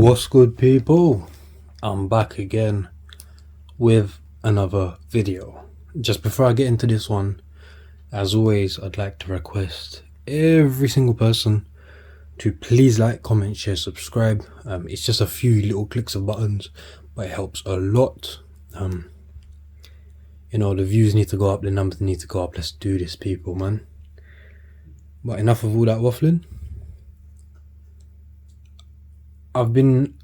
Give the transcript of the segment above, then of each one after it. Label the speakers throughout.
Speaker 1: What's good, people? I'm back again with another video. Just before I get into this one, as always, I'd like to request every single person to please like, comment, share, subscribe. It's just a few little clicks of buttons, but it helps a lot. You know, the views need to go up, the numbers need to go up. Let's do this, people, man. But enough of all that waffling. I've been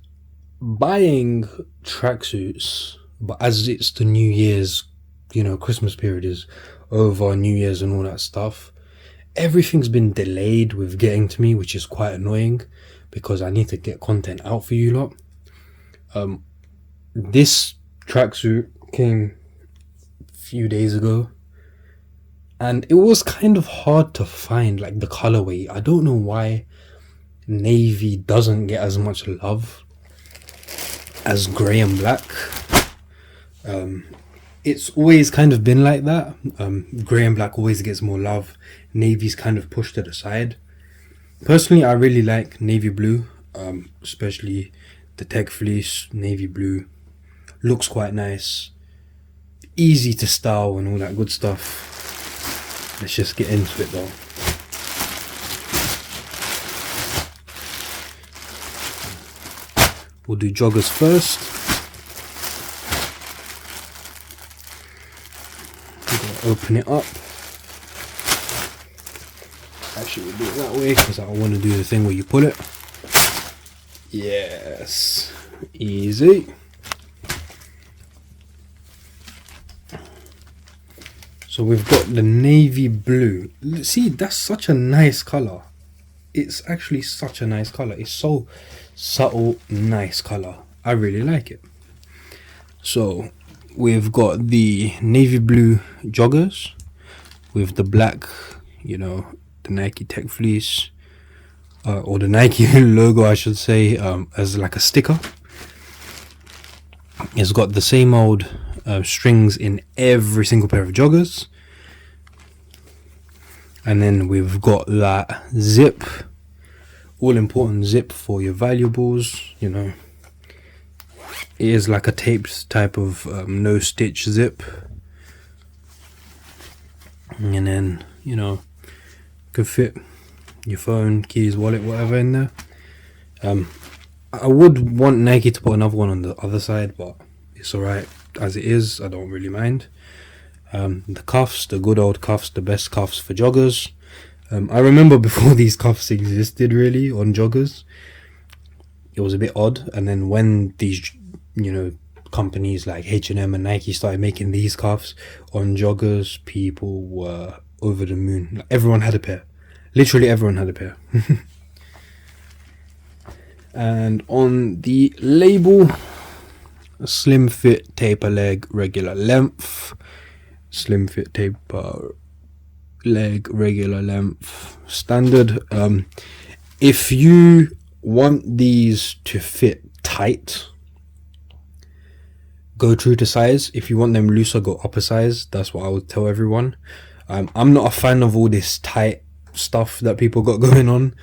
Speaker 1: buying tracksuits, but as it's the New Year's, you know, Christmas period is over, New Year's and all that stuff, everything's been delayed with getting to me, which is quite annoying because I need to get content out for you lot. This tracksuit came a few days ago and it was kind of hard to find, like, the colorway. I don't know why navy doesn't get as much love as grey and black. It's always kind of been like that. Grey and black always gets more love, navy's kind of pushed to the side. Personally, I really like navy blue, especially the Tech Fleece navy blue. Looks quite nice, easy to style and all that good stuff. Let's just get into it though. We'll do joggers first. We're gonna open it up. Actually, we'll do it that way because I want to do the thing where you pull it. Yes, easy. So we've got the navy blue. See, that's such a nice color. It's actually such a nice color. It's so subtle, nice color. I really like it. So we've got the navy blue joggers with the black, you know, the Nike Tech Fleece, or the Nike logo, I should say, as like a sticker. It's got the same old strings in every single pair of joggers. And then we've got that zip, all important zip for your valuables, you know. It is like a taped type of no stitch zip. And then, you know, could fit your phone, keys, wallet, whatever in there. I would want Nike to put another one on the other side, but it's alright as it is. I don't really mind. The cuffs, the good old cuffs, the best cuffs for joggers. I remember before these cuffs existed really on joggers, it was a bit odd. And then when these, you know, companies like H&M and Nike started making these cuffs on joggers, people were over the moon. Like, everyone had a pair. Literally everyone had a pair. And on the label, slim fit, taper leg, regular length. Slim fit, taper leg, regular length, standard. If you want these to fit tight, go true to size. If you want them looser, go upper size. That's what I would tell everyone. I'm not a fan of all this tight stuff that people got going on.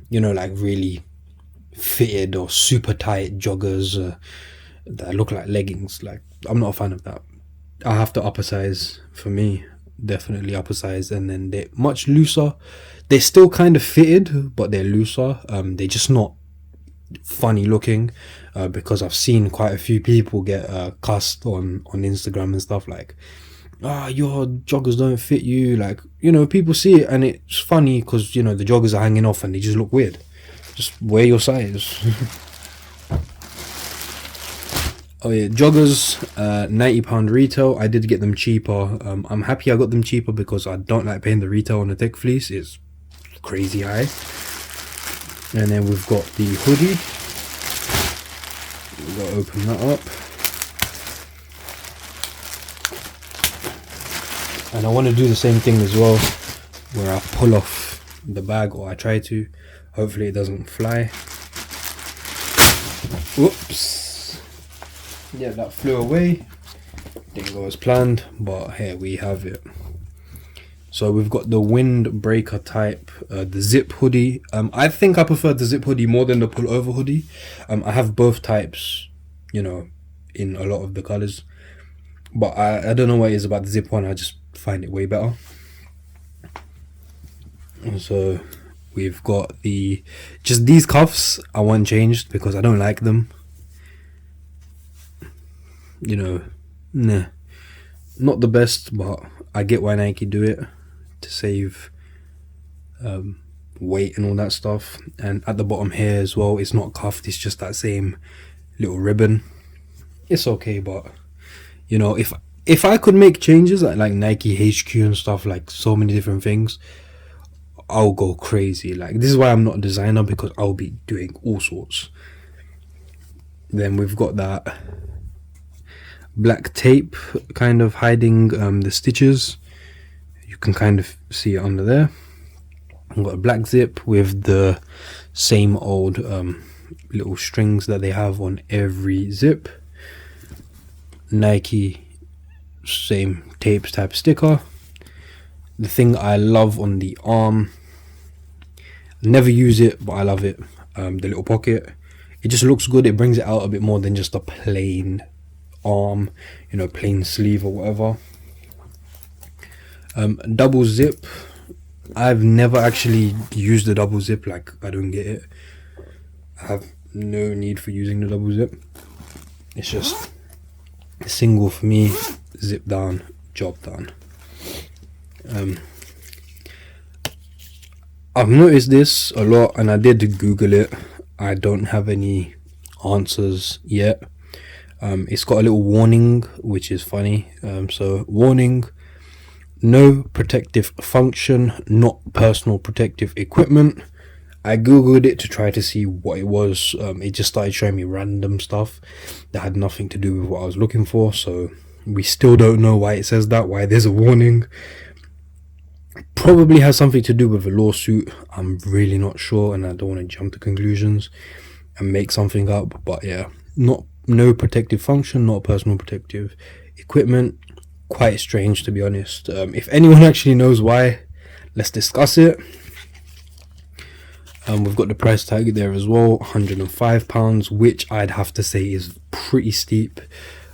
Speaker 1: You know, like really fitted or super tight joggers that look like leggings. Like, I'm not a fan of that. I have to upper size. For me, definitely upper size. And then they're much looser. They're still kind of fitted, but they're looser. They're just not funny looking, because I've seen quite a few people get cussed on Instagram and stuff like, your joggers don't fit you. Like, you know, people see it and it's funny because, you know, the joggers are hanging off and they just look weird. Just wear your size. Oh yeah, joggers, £90 retail. I did get them cheaper. I'm happy I got them cheaper because I don't like paying the retail on the Tech Fleece. It's crazy high. And then we've got the hoodie. We've got to open that up. And I want to do the same thing as well, where I pull off the bag, or I try to. Hopefully it doesn't fly. Whoops. Yeah, that flew away. Didn't go as planned, but here we have it. So we've got the windbreaker type, the zip hoodie. I think I prefer the zip hoodie more than the pullover hoodie. I have both types, you know, in a lot of the colors, but I don't know what it is about the zip one. I just find it way better. And so we've got just these cuffs I want changed because I don't like them. You know, nah, not the best, but I get why Nike do it to save weight and all that stuff. And at the bottom here as well, it's not cuffed, it's just that same little ribbon. It's okay, but you know, if I could make changes at like Nike HQ and stuff, like so many different things, I'll go crazy. Like, this is why I'm not a designer, because I'll be doing all sorts. Then we've got that black tape kind of hiding the stitches. You can kind of see it under there. I've got a black zip with the same old little strings that they have on every zip. Nike same tapes type sticker. The thing I love on the arm, never use it but I love it, the little pocket. It just looks good. It brings it out a bit more than just a plain arm, you know, plain sleeve or whatever. Double zip, I've never actually used the double zip. Like, I don't get it. I have no need for using the double zip. It's just single for me, zip down, job done. I've noticed this a lot, and I did Google it. I don't have any answers yet. It's got a little warning, which is funny. So warning: no protective function, not personal protective equipment. I googled it to try to see what it was. It just started showing me random stuff that had nothing to do with what I was looking for. So we still don't know why it says that, why there's a warning. Probably has something to do with a lawsuit. I'm really not sure, and I don't want to jump to conclusions and make something up. But yeah, no protective function, not personal protective equipment. Quite strange, to be honest. If anyone actually knows why, let's discuss it. We've got the price tag there as well, £105, which I'd have to say is pretty steep,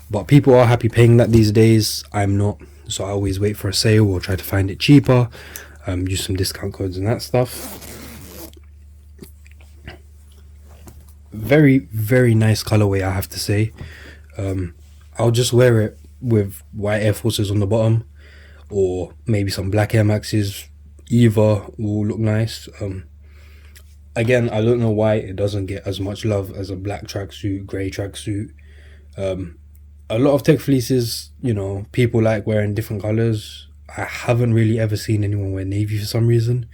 Speaker 1: but people are happy paying that these days. I'm not, so I always wait for a sale or try to find it cheaper, use some discount codes and that stuff. Very, very nice colorway, I have to say. I'll just wear it with white Air Forces on the bottom, or maybe some black Air Maxes. Either will look nice. Again, I don't know why it doesn't get as much love as a black tracksuit, grey tracksuit. A lot of tech fleeces, you know, people like wearing different colors. I haven't really ever seen anyone wear navy for some reason.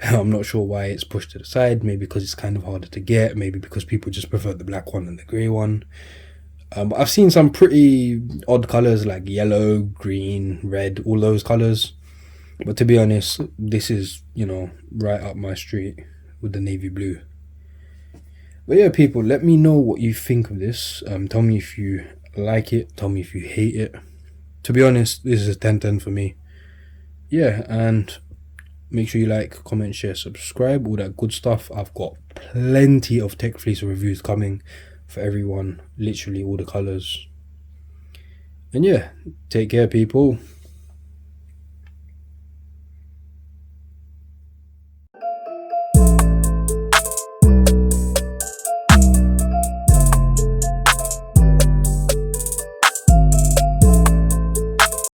Speaker 1: I'm not sure why it's pushed to the side. Maybe because it's kind of harder to get. Maybe because people just prefer the black one and the grey one. But I've seen some pretty odd colors like yellow, green, red, all those colors. But to be honest, this is, you know, right up my street with the navy blue. But yeah, people, let me know what you think of this. Tell me if you like it, tell me if you hate it. To be honest, this is a 10/10 for me. Yeah, and make sure you like, comment, share, subscribe, all that good stuff. I've got plenty of tech fleece reviews coming for everyone, literally all the colors. And yeah, take care, people.